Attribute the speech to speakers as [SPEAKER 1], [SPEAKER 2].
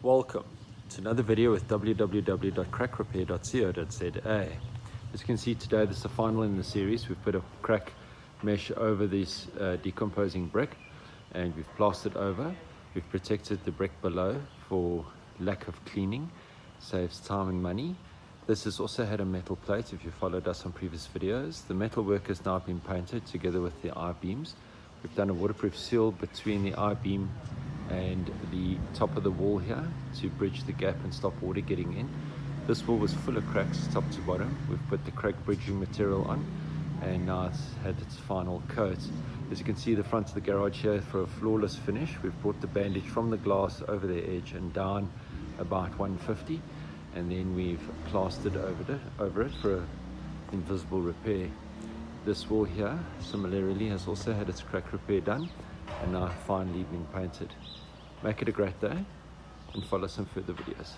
[SPEAKER 1] Welcome to another video with www.crackrepair.co.za. As you can see today, this is the final in the series. We've put a crack mesh over this decomposing brick and we've plastered over. We've protected the brick below for lack of cleaning, saves time and money. This has also had a metal plate if you followed us on previous videos. The metal work has now been painted together with the I-beams. We've done a waterproof seal between the I-beam and the top of the wall here to bridge the gap and stop water getting in. This wall was full of cracks top to bottom. We've put the crack bridging material on and now it's had its final coat. As you can see, the front of the garage here for a flawless finish. We've brought the bandage from the glass over the edge and down about 150, and then we've plastered over it for an invisible repair. This wall here similarly has also had its crack repair done and now finally been painted. Make it a great day and follow some further videos.